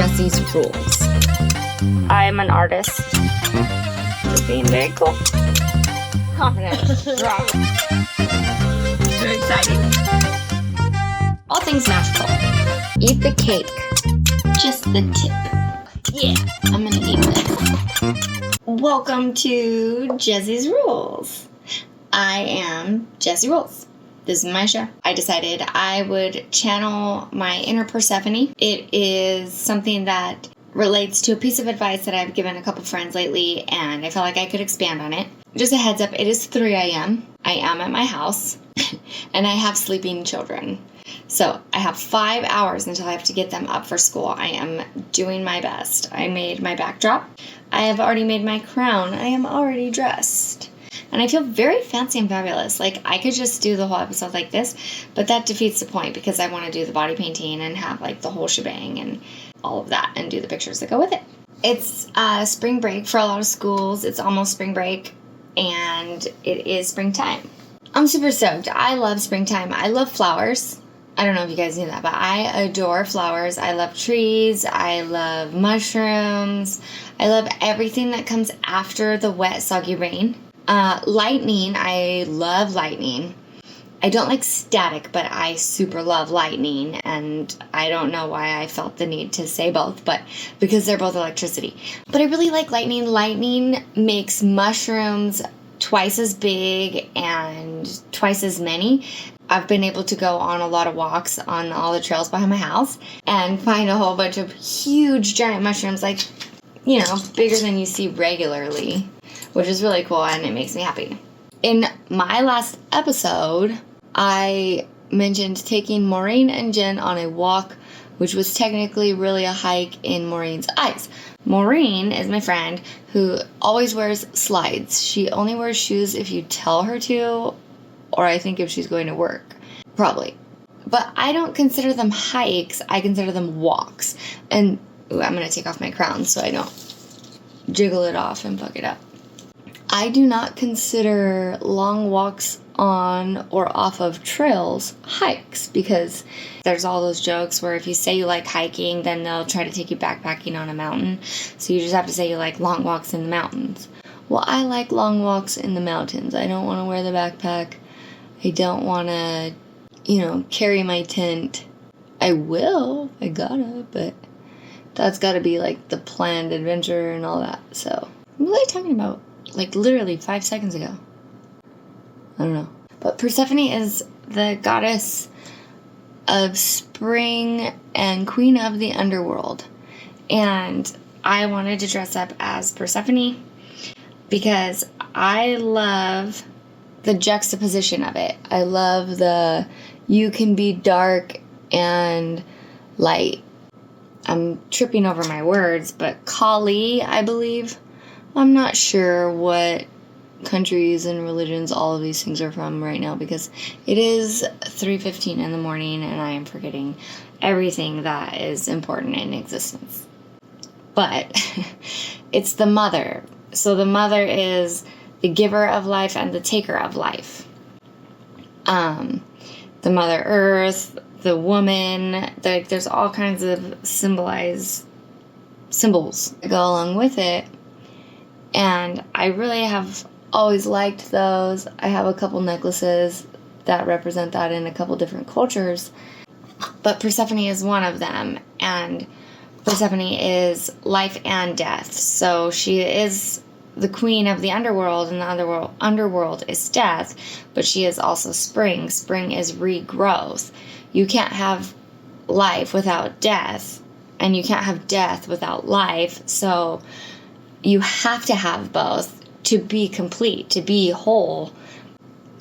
Jesse's Rules. I'm an artist. You're being very cool. Confident. Wrong. Very exciting. All things magical. Eat the cake. Just the tip. Yeah, I'm gonna eat that. Welcome to Jesse's Rules. I am Jessie Rules. This is my show. I decided I would channel my inner Persephone. It is something that relates to a piece of advice that I've given a couple friends lately, and I felt like I could expand on it. Just a heads up, it is 3 a.m. I am at my house, and I have sleeping children. So I have 5 hours until I have to get them up for school. I am doing my best. I made my backdrop. I have already made my crown. I am already dressed. And I feel very fancy and fabulous. Like, I could just do the whole episode like this, but that defeats the point because I want to do the body painting and have, like, the whole shebang and all of that and do the pictures that go with it. It's spring break for a lot of schools. It's almost spring break, and it is springtime. I'm super stoked. I love springtime. I love flowers. I don't know if you guys knew that, but I adore flowers. I love trees. I love mushrooms. I love everything that comes after the wet, soggy rain. Lightning, I love lightning. I don't like static, but I super love lightning, and I don't know why I felt the need to say both, but because they're both electricity. But I really like lightning. Lightning makes mushrooms twice as big and twice as many. I've been able to go on a lot of walks on all the trails behind my house and find a whole bunch of huge giant mushrooms, like, you know, bigger than you see regularly, which is really cool, and it makes me happy. In my last episode, I mentioned taking Maureen and Jen on a walk, which was technically really a hike in Maureen's eyes. Maureen is my friend who always wears slides. She only wears shoes if you tell her to, or I think if she's going to work. Probably. But I don't consider them hikes, I consider them walks. And ooh, I'm going to take off my crown so I don't jiggle it off and fuck it up. I do not consider long walks on or off of trails hikes, because there's all those jokes where if you say you like hiking, then they'll try to take you backpacking on a mountain. So you just have to say you like long walks in the mountains. Well, I like long walks in the mountains. I don't want to wear the backpack. I don't want to, carry my tent. I will. I gotta, but that's got to be like the planned adventure and all that. So what was I talking about? Like literally 5 seconds ago. I don't know. But Persephone is the goddess of spring and queen of the underworld. And I wanted to dress up as Persephone because I love the juxtaposition of it. I love the you can be dark and light. I'm tripping over my words, but Kali, I believe. I'm not sure what countries and religions all of these things are from right now because it is 3:15 in the morning and I am forgetting everything that is important in existence. But it's the mother. So the mother is the giver of life and the taker of life. The Mother Earth, the woman, there's all kinds of symbols that go along with it. And I really have always liked those. I have a couple necklaces that represent that in a couple different cultures. But Persephone is one of them. And Persephone is life and death. So she is the queen of the underworld, and the underworld is death. But she is also spring. Spring is regrowth. You can't have life without death. And you can't have death without life. So you have to have both to be complete, to be whole.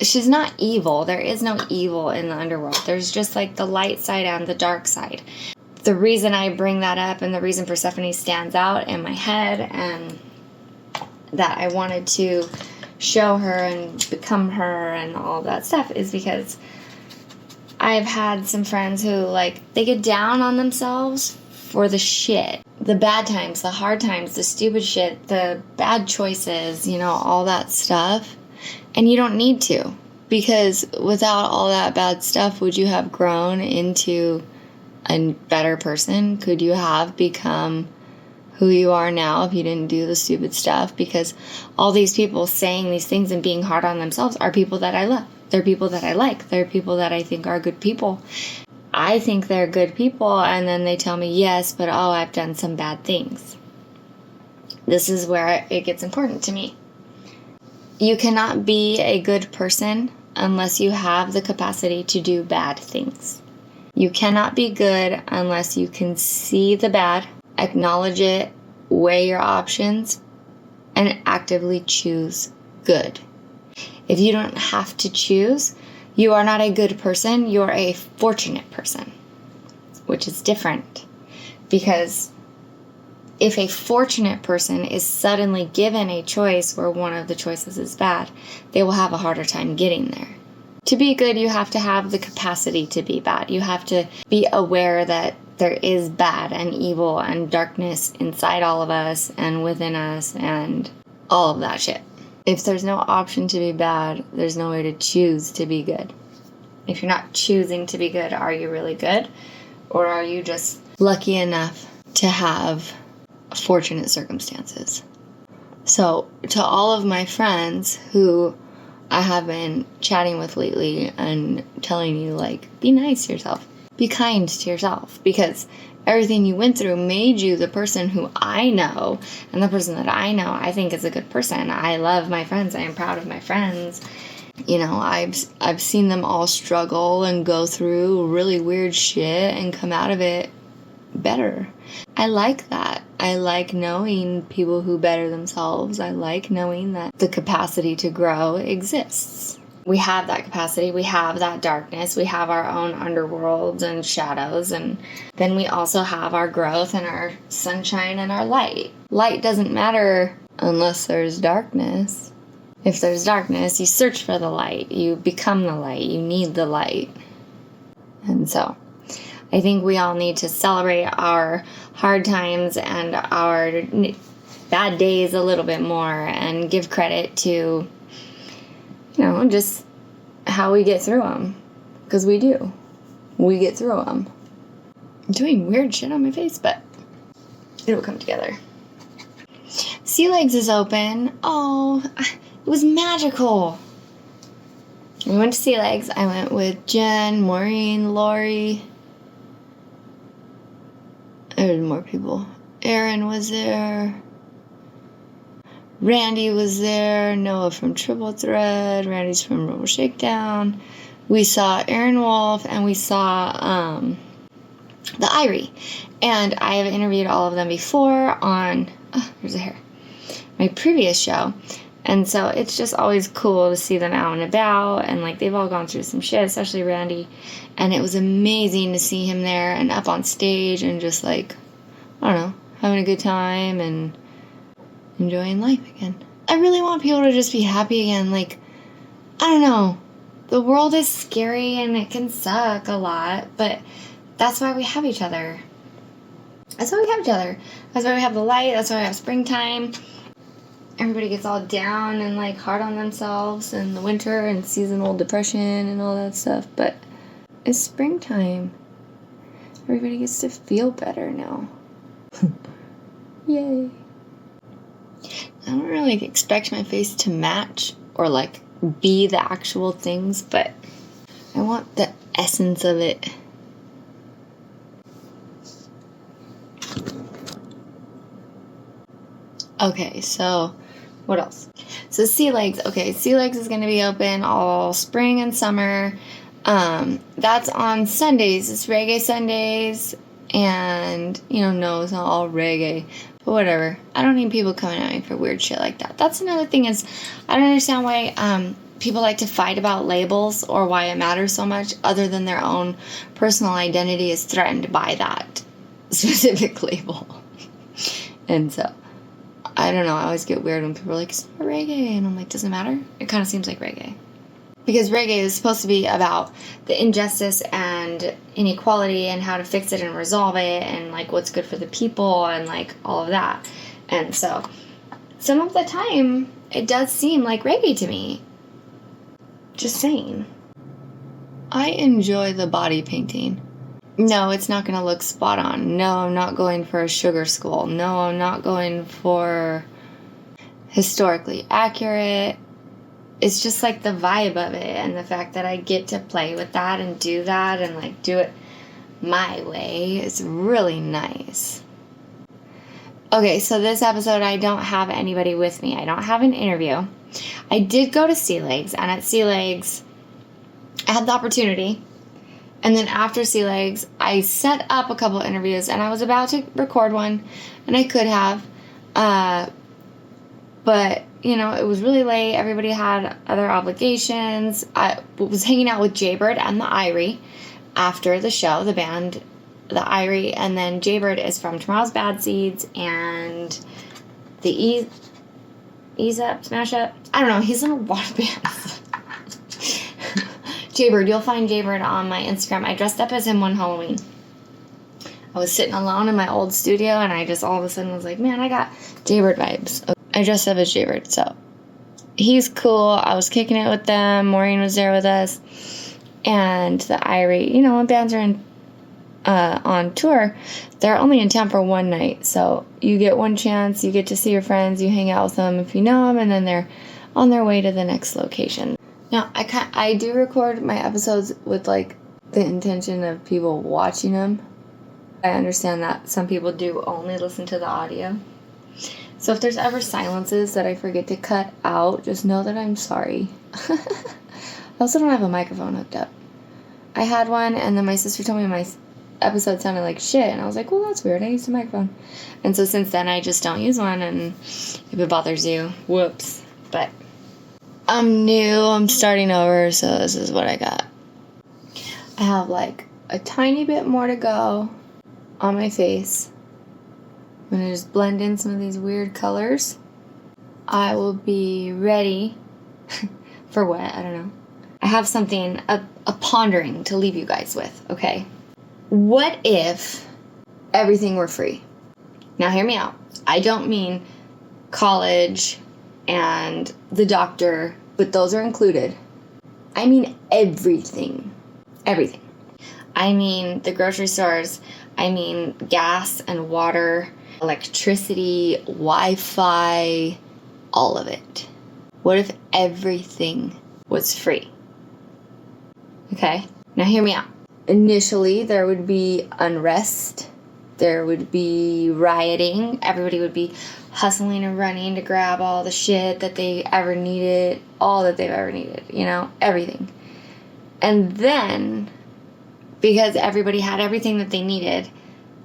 She's not evil. There is no evil in the underworld. There's just like the light side and the dark side. The reason I bring that up and the reason Persephone stands out in my head and that I wanted to show her and become her and all that stuff is because I've had some friends who, they get down on themselves for the shit. The bad times, the hard times, the stupid shit, the bad choices, all that stuff. And you don't need to. Because without all that bad stuff, would you have grown into a better person could you have become who you are now if you didn't do the stupid stuff? Because all these people saying these things and being hard on themselves are people that I love. They're people that I like. They're people that I think are good people. I think they're good people, and then they tell me, yes, but oh, I've done some bad things. This is where it gets important to me. You cannot be a good person unless you have the capacity to do bad things. You cannot be good unless you can see the bad, acknowledge it, weigh your options, and actively choose good. If you don't have to choose, you are not a good person, you're a fortunate person, which is different. Because if a fortunate person is suddenly given a choice where one of the choices is bad, they will have a harder time getting there. To be good, you have to have the capacity to be bad. You have to be aware that there is bad and evil and darkness inside all of us and within us and all of that shit. If there's no option to be bad, there's no way to choose to be good. If you're not choosing to be good, are you really good? Or are you just lucky enough to have fortunate circumstances? So, to all of my friends who I have been chatting with lately and telling you, like, be nice to yourself. Be kind to yourself. Because everything you went through made you the person who I know. And the person that I know, I think is a good person. I love my friends. I am proud of my friends. You know, I've seen them all struggle and go through really weird shit and come out of it better. I like that. I like knowing people who better themselves. I like knowing that the capacity to grow exists. We have that capacity. We have that darkness. We have our own underworlds and shadows. And then we also have our growth and our sunshine and our light. Light doesn't matter unless there's darkness. If there's darkness, you search for the light. You become the light. You need the light. And so I think we all need to celebrate our hard times and our bad days a little bit more and give credit to, you know, just how we get through them. Because we do. We get through them. I'm doing weird shit on my face, but it'll come together. Sea Legs is open. Oh, it was magical. We went to Sea Legs. I went with Jen, Maureen, Lori. There was more people. Aaron was there. Randy was there. Noah from Triple Thread. Randy's from Rebel Shakedown. We saw Aaron Wolf and we saw the Irie. And I have interviewed all of them before on, there's a hair, my previous show. And so it's just always cool to see them out and about. And like they've all gone through some shit, especially Randy. And it was amazing to see him there and up on stage and just like, I don't know, having a good time and enjoying life again. I really want people to just be happy again. Like, I don't know. The world is scary and it can suck a lot, but that's why we have each other. That's why we have each other. That's why we have the light. That's why we have springtime. Everybody gets all down and like hard on themselves in the winter and seasonal depression and all that stuff, but it's springtime. Everybody gets to feel better now. Yay. I don't really expect my face to match or like be the actual things, but I want the essence of it. Okay, so what else? So Sea Legs. Okay, Sea Legs is going to be open all spring and summer. That's on Sundays. It's reggae Sundays. And, you know, no, it's not all reggae. But whatever. I don't need people coming at me for weird shit like that. That's another thing is, I don't understand why people like to fight about labels or why it matters so much other than their own personal identity is threatened by that specific label. And so, I don't know. I always get weird when people are like, it's not reggae. And I'm like, doesn't matter? It kind of seems like reggae. Because reggae is supposed to be about the injustice and inequality and how to fix it and resolve it and, like, what's good for the people and, like, all of that. And so, some of the time, it does seem like reggae to me. Just saying. I enjoy the body painting. No, it's not going to look spot on. No, I'm not going for a sugar skull. No, I'm not going for historically accurate. It's just like the vibe of it and the fact that I get to play with that and do that and like do it my way. It's really nice. Okay, so this episode I don't have anybody with me. I don't have an interview. I did go to Sea Legs, and at Sea Legs I had the opportunity. And then after Sea Legs, I set up a couple interviews, and I was about to record one, and I could have. But, you know, it was really late. Everybody had other obligations. I was hanging out with Jaybird and the Irie after the show, the band, the Irie. And then Jaybird is from Tomorrow's Bad Seeds and the Ease Up, Smash Up. I don't know. He's in a lot of bands. Jaybird, you'll find Jaybird on my Instagram. I dressed up as him one Halloween. I was sitting alone in my old studio, and I just all of a sudden was like, man, I got Jaybird vibes. I dressed up as Jaybird, so he's cool. I was kicking it with them. Maureen was there with us. And the Irie, you know, when bands are on tour, they're only in town for one night. So you get one chance, you get to see your friends, you hang out with them if you know them, and then they're on their way to the next location. Now, I do record my episodes with, like, the intention of people watching them. I understand that some people do only listen to the audio. So if there's ever silences that I forget to cut out, just know that I'm sorry. I also don't have a microphone hooked up. I had one, and then my sister told me my episode sounded like shit, and I was like, well, that's weird. I used a microphone. And so since then, I just don't use one, and if it bothers you, whoops. But I'm new, I'm starting over, so this is what I got. I have like a tiny bit more to go on my face. I'm going to just blend in some of these weird colors. I will be ready for what? I don't know. I have something, a pondering to leave you guys with, okay? What if everything were free? Now hear me out. I don't mean college and the doctor, but those are included. I mean everything. Everything. I mean the grocery stores. I mean gas and water, electricity, Wi-Fi, all of it. What if everything was free? Okay, now hear me out. Initially, there would be unrest. There would be rioting. Everybody would be hustling and running to grab all the shit that they ever needed, all that they've ever needed, you know, everything. And then, because everybody had everything that they needed,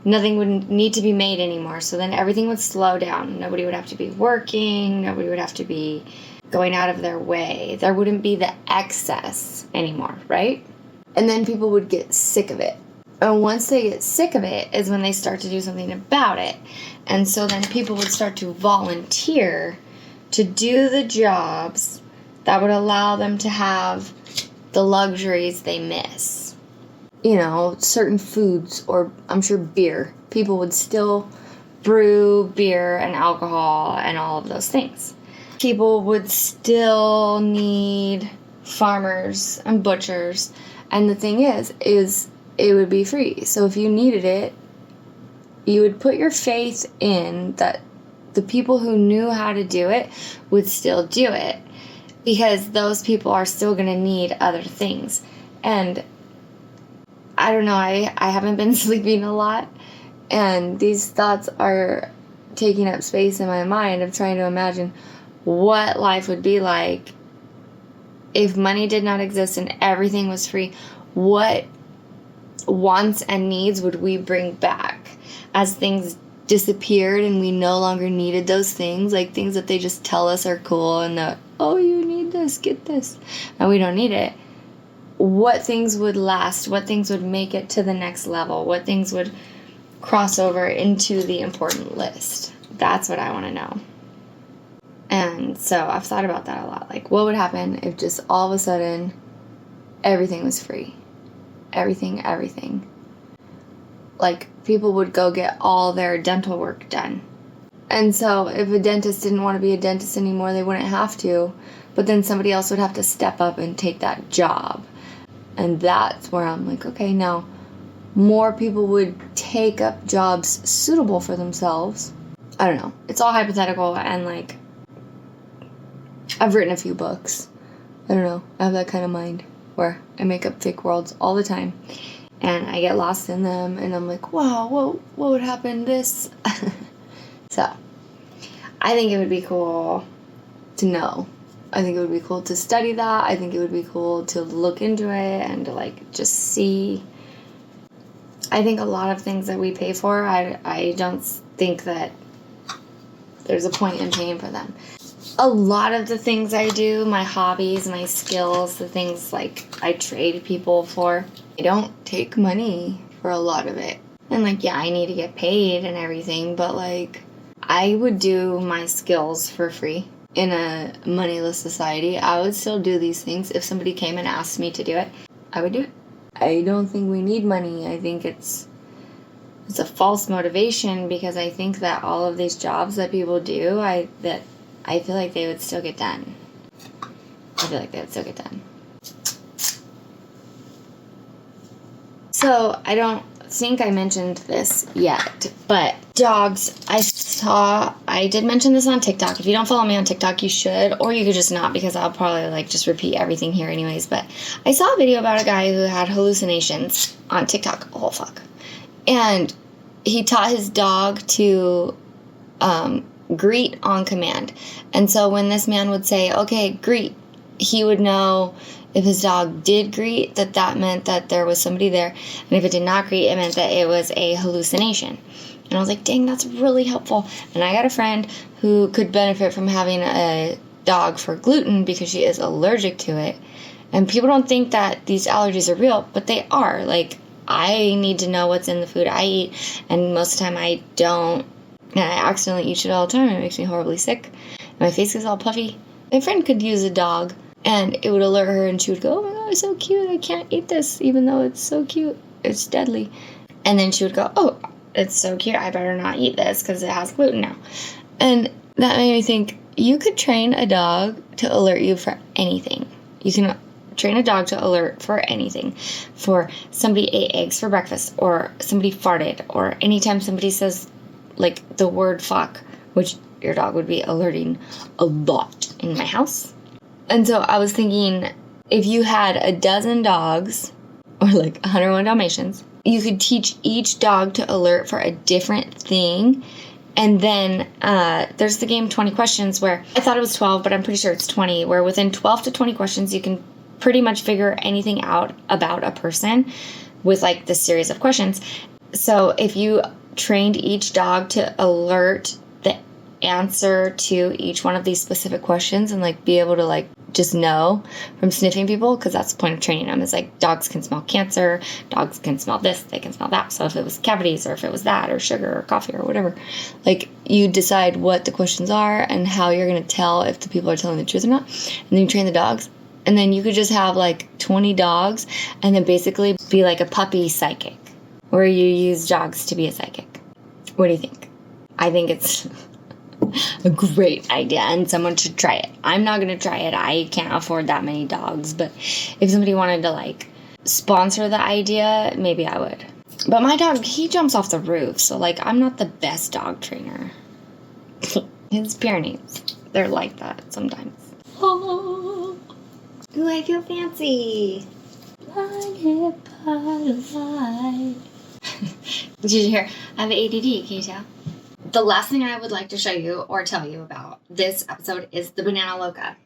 nothing would need to be made anymore. So then everything would slow down. Nobody would have to be working. Nobody would have to be going out of their way. There wouldn't be the excess anymore, right? And then people would get sick of it. And once they get sick of it is when they start to do something about it. And so then people would start to volunteer to do the jobs that would allow them to have the luxuries they miss. You know, certain foods, or I'm sure beer. People would still brew beer and alcohol and all of those things. People would still need farmers and butchers. And the thing is it would be free. So if you needed it, you would put your faith in that the people who knew how to do it would still do it. Because those people are still going to need other things. And I don't know, I haven't been sleeping a lot. And these thoughts are taking up space in my mind of trying to imagine what life would be like if money did not exist and everything was free. What wants and needs would we bring back as things disappeared and we no longer needed those things, like things that they just tell us are cool and that, oh, you need this, get this, and we don't need it. What things would last? What things would make it to the next level? What things would cross over into the important list? That's what I want to know. And so I've thought about that a lot. Like, what would happen if just all of a sudden everything was free? Everything. Like, people would go get all their dental work done. And so if a dentist didn't want to be a dentist anymore, they wouldn't have to. But then somebody else would have to step up and take that job. And that's where I'm like, okay, now, more people would take up jobs suitable for themselves. I don't know. It's all hypothetical, and like, I've written a few books. I don't know. I have that kind of mind where I make up fake worlds all the time, and I get lost in them, and I'm like, wow, what would happen this? So, I think it would be cool to know. I think it would be cool to study that. I think it would be cool to look into it and to, like, just see. I think a lot of things that we pay for, I don't think that there's a point in paying for them. A lot of the things I do, my hobbies, my skills, the things like I trade people for, I don't take money for a lot of it. And like, yeah, I need to get paid and everything, but like, I would do my skills for free. In a moneyless society, I would still do these things. If somebody came and asked me to do it, I would do it. I don't think we need money. I think it's a false motivation, because I think that all of these jobs that people do, I feel like they would still get done. So, I don't think I mentioned this yet, but dogs, I did mention this on TikTok. If you don't follow me on TikTok, you should, or you could just not, because I'll probably like just repeat everything here anyways. But I saw a video about a guy who had hallucinations on TikTok. Oh, fuck. And he taught his dog to greet on command. And so when this man would say, okay, greet, he would know if his dog did greet, that meant that there was somebody there. And if it did not greet, it meant that it was a hallucination. And I was like, dang, that's really helpful. And I got a friend who could benefit from having a dog for gluten because she is allergic to it. And people don't think that these allergies are real, but they are. Like, I need to know what's in the food I eat. And most of the time I don't. And I accidentally eat it all the time. It makes me horribly sick. My face is all puffy. My friend could use a dog, and it would alert her, and she would go, oh my god, it's so cute. I can't eat this, even though it's so cute. It's deadly. And then she would go, oh, it's so cute. I better not eat this because it has gluten now. And that made me think, you could train a dog to alert you for anything. You can train a dog to alert for anything. For somebody ate eggs for breakfast, or somebody farted, or anytime somebody says, like, the word fuck, which your dog would be alerting a lot in my house. And so I was thinking, if you had a dozen dogs, or like 101 Dalmatians, you could teach each dog to alert for a different thing. And then there's the game 20 questions, where I thought it was 12, but I'm pretty sure it's 20, where within 12 to 20 questions, you can pretty much figure anything out about a person with like this series of questions. So if you trained each dog to alert the answer to each one of these specific questions, and like be able to like just know from sniffing people, because that's the point of training them, is like dogs can smell cancer, dogs can smell this, they can smell that. So if it was cavities, or if it was that, or sugar, or coffee, or whatever, like you decide what the questions are and how you're going to tell if the people are telling the truth or not, and then you train the dogs. And then you could just have like 20 dogs, and then basically be like a puppy psychic, where you use dogs to be a psychic. What do you think? I think it's a great idea, and someone should try it. I'm not going to try it. I can't afford that many dogs, but if somebody wanted to like sponsor the idea, maybe I would. But my dog, he jumps off the roof, so like I'm not the best dog trainer. His Pyrenees, they're like that sometimes. Oh. Ooh, I feel fancy. Blinded butterfly. Did you hear? I have ADD, can you tell? The last thing I would like to show you or tell you about this episode is the Banana Loca.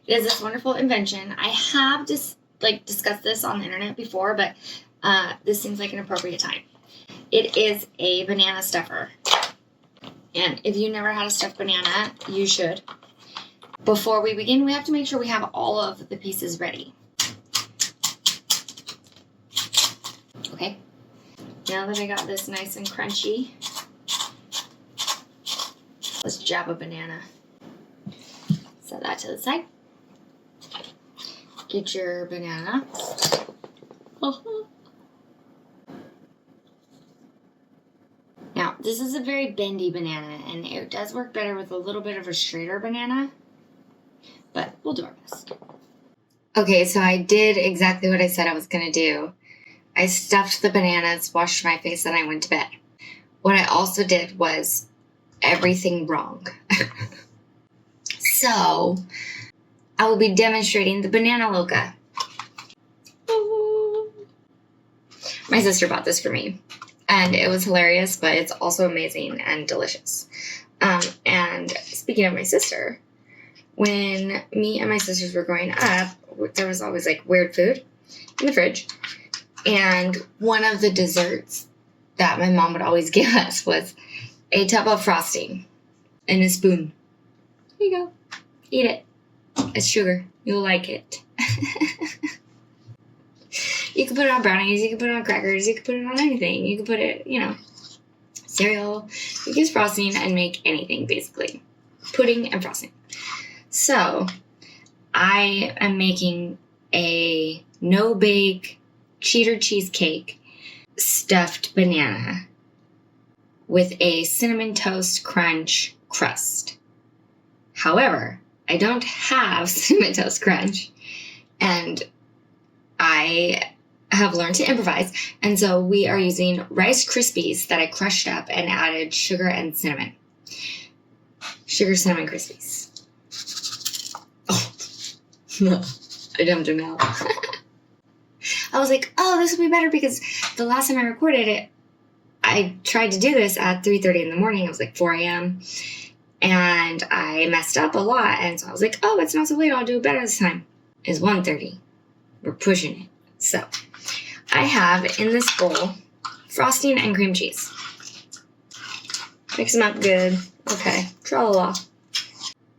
It is this wonderful invention. I have just discussed this on the internet before, but this seems like an appropriate time. It is a banana stuffer. And if you never had a stuffed banana, you should. Before we begin, we have to make sure we have all of the pieces ready. Okay. Now that I got this nice and crunchy, let's jab a banana. Set that to the side. Get your banana. Now, this is a very bendy banana, and it does work better with a little bit of a straighter banana. But we'll do our best. Okay, so I did exactly what I said I was going to do. I stuffed the bananas, washed my face, and I went to bed. What I also did was everything wrong. So, I will be demonstrating the banana loca. My sister bought this for me, and it was hilarious, but it's also amazing and delicious. And speaking of my sister, when me and my sisters were growing up, there was always like weird food in the fridge. And one of the desserts that my mom would always give us was a tub of frosting and a spoon. Here you go. Eat it. It's sugar. You'll like it. You can put it on brownies. You can put it on crackers. You can put it on anything. You can put it, cereal. You can use frosting and make anything, basically. Pudding and frosting. So, I am making a no-bake cheddar cheesecake stuffed banana with a cinnamon toast crunch crust. However, I don't have cinnamon toast crunch, and I have learned to improvise, and so we are using Rice Krispies that I crushed up and added sugar and cinnamon. Sugar cinnamon Krispies. Oh, no, I jumped him out. I was like, oh, this will be better because the last time I recorded it, I tried to do this at 3:30 in the morning. It was like 4 a.m. And I messed up a lot. And so I was like, oh, it's not so late. I'll do it better this time. It's 1:30. We're pushing it. So I have in this bowl frosting and cream cheese. Mix them up good. Okay. Tra-la-la.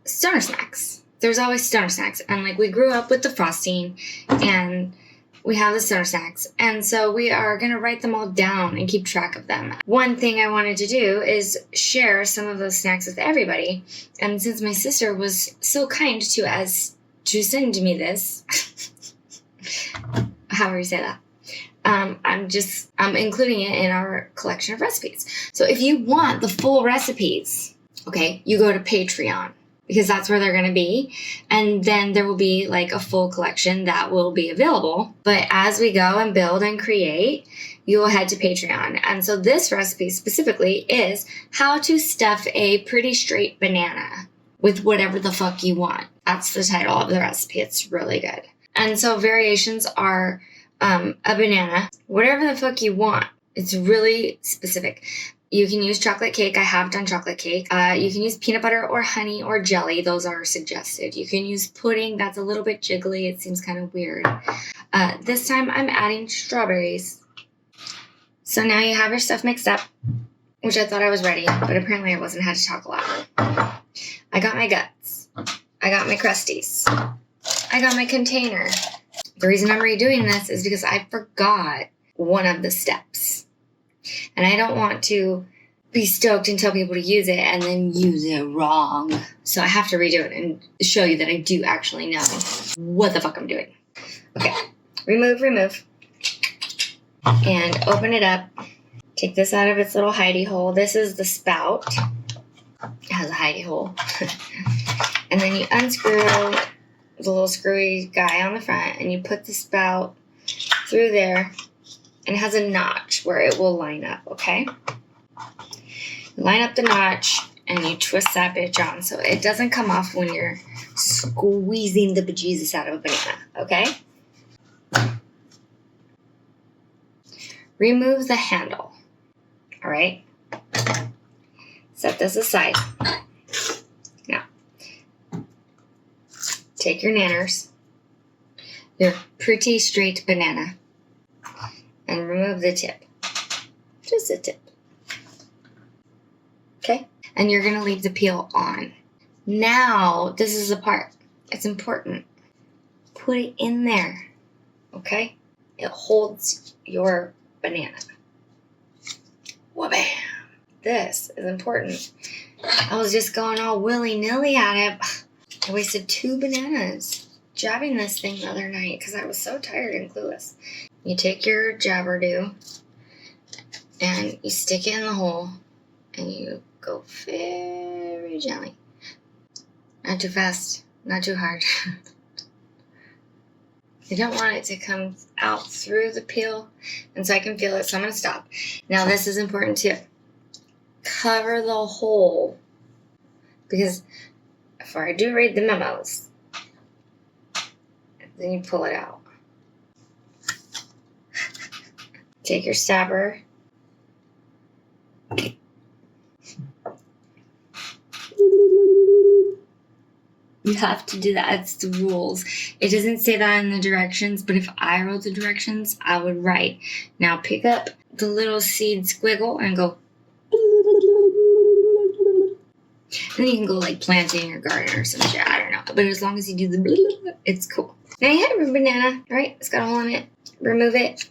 Stoner snacks. There's always stoner snacks. And like we grew up with the frosting and we have the stoner snacks. And so we are going to write them all down and keep track of them. One thing I wanted to do is share some of those snacks with everybody. And since my sister was so kind to send me this, however you say that, I'm including it in our collection of recipes. So if you want the full recipes, okay, you go to Patreon, because that's where they're going to be. And then there will be like a full collection that will be available. But as we go and build and create, you will head to Patreon. And so this recipe specifically is how to stuff a pretty straight banana with whatever the fuck you want. That's the title of the recipe. It's really good. And so variations are a banana, whatever the fuck you want. It's really specific. You can use chocolate cake. I have done chocolate cake. You can use peanut butter or honey or jelly. Those are suggested. You can use pudding. That's a little bit jiggly. It seems kind of weird. This time I'm adding strawberries. So now you have your stuff mixed up, which I thought I was ready, but apparently I wasn't. I had to talk a lot. I got my guts. I got my crusties. I got my container. The reason I'm redoing this is because I forgot one of the steps. And I don't want to be stoked and tell people to use it and then use it wrong. So I have to redo it and show you that I do actually know what the fuck I'm doing. Okay, remove. And open it up. Take this out of its little hidey hole. This is the spout. It has a hidey hole. And then you unscrew the little screwy guy on the front and you put the spout through there. And it has a notch where it will line up, okay? Line up the notch and you twist that bitch on so it doesn't come off when you're squeezing the bejesus out of a banana, okay? Remove the handle, all right? Set this aside. Now, take your nanners, your pretty straight banana, and remove the tip. Just the tip. Okay? And you're going to leave the peel on. Now, this is the part. It's important. Put it in there. Okay? It holds your banana. Wha-bam! This is important. I was just going all willy-nilly at it. I wasted 2 bananas jabbing this thing the other night because I was so tired and clueless. You take your jabber-do and you stick it in the hole and you go very gently. Not too fast, not too hard. I don't want it to come out through the peel, and so I can feel it, so I'm going to stop. Now, this is important too. Cover the hole, because if I do read the memos, then you pull it out. Take your stabber. You have to do that. It's the rules. It doesn't say that in the directions, but if I wrote the directions, I would write. Now pick up the little seed squiggle and go. Then you can go like planting your garden or some shit. I don't know. But as long as you do the it's cool. Now you have a banana, right? It's got a hole in it. Remove it.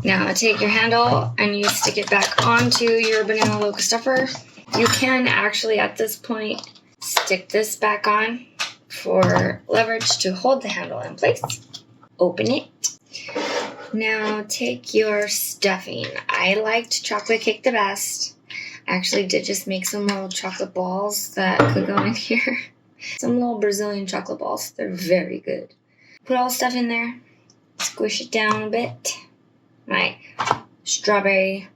Now take your handle and you stick it back onto your banana loca stuffer. You can actually at this point stick this back on for leverage to hold the handle in place. Open it. Now take your stuffing. I liked chocolate cake the best. I actually did just make some little chocolate balls that could go in here. Some little Brazilian chocolate balls. They're very good. Put all the stuff in there. Squish it down a bit. My strawberry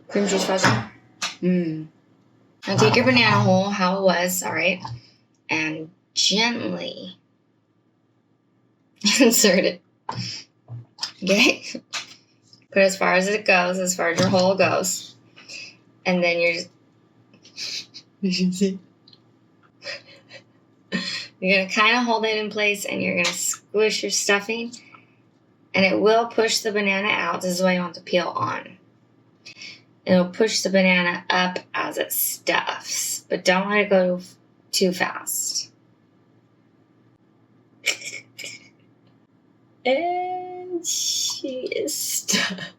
cream cheese frosting. Now take your banana hole, how it was, alright, and gently insert it. Okay? Put it as far as it goes, as far as your hole goes. And then you're just... You can see. You're going to kind of hold it in place and you're going to squish your stuffing. And it will push the banana out. This is why you want the peel on. It'll push the banana up as it stuffs. But don't let it go too fast. And she is stuffed.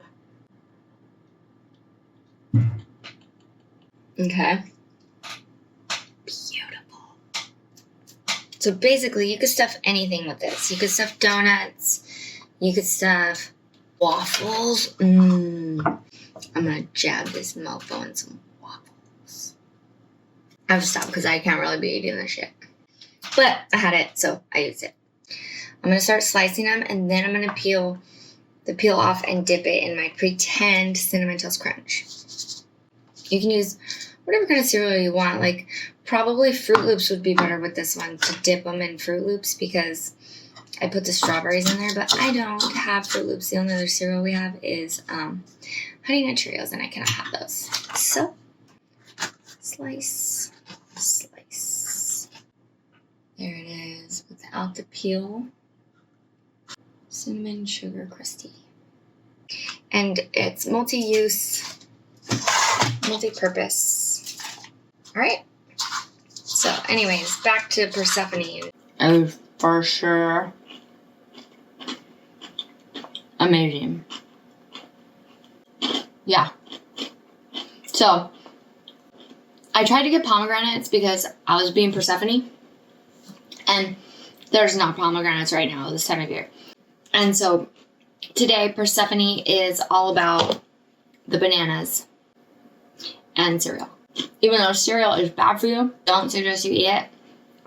Okay. Beautiful. So basically, you could stuff anything with this. You could stuff donuts. You could stuff waffles. I'm gonna jab this mofo in some waffles. I have to stop because I can't really be eating this shit. But I had it, so I used it. I'm gonna start slicing them, and then I'm gonna peel the peel off and dip it in my pretend Cinnamon Toast Crunch. You can use whatever kind of cereal you want. Like, probably Fruit Loops would be better with this one, to dip them in Fruit Loops, because I put the strawberries in there, but I don't have Fruit Loops. The only other cereal we have is Honey Nut Cheerios, and I cannot have those. So, slice, slice. There it is, without the peel. Cinnamon Sugar Crusty. And it's multi-use, multi-purpose. Alright. So, anyways, back to Persephone. Oh, for sure. Amazing. Yeah. So, I tried to get pomegranates because I was being Persephone. And there's not pomegranates right now this time of year. And so, today, Persephone is all about the bananas and cereal. Even though cereal is bad for you, don't suggest you eat it.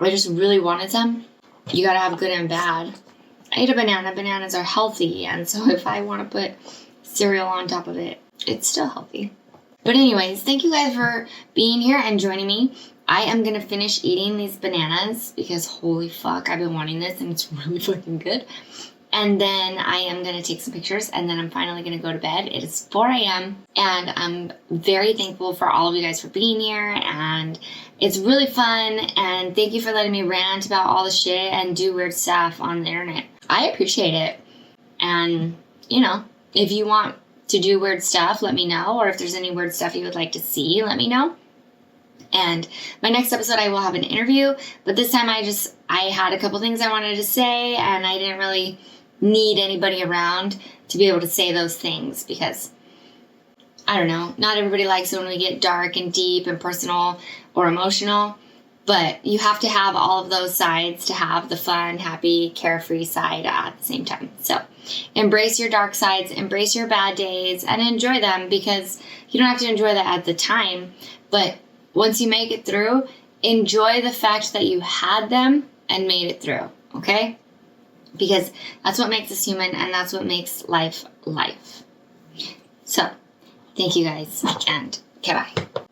I just really wanted some. You gotta have good and bad. I ate a banana. Bananas are healthy, and so if I want to put cereal on top of it, it's still healthy. But anyways, thank you guys for being here and joining me. I am gonna finish eating these bananas because holy fuck, I've been wanting this and it's really fucking good. And then I am going to take some pictures, and then I'm finally going to go to bed. It is 4 a.m., and I'm very thankful for all of you guys for being here, and it's really fun, and thank you for letting me rant about all the shit and do weird stuff on the internet. I appreciate it, and, you know, if you want to do weird stuff, let me know, or if there's any weird stuff you would like to see, let me know. And my next episode, I will have an interview, but this time I had a couple things I wanted to say, and I didn't really need anybody around to be able to say those things because, I don't know, not everybody likes it when we get dark and deep and personal or emotional, but you have to have all of those sides to have the fun, happy, carefree side at the same time. So embrace your dark sides, embrace your bad days, and enjoy them, because you don't have to enjoy that at the time, but once you make it through, enjoy the fact that you had them and made it through, okay? Because that's what makes us human, and that's what makes life life. So, thank you guys, and okay, bye.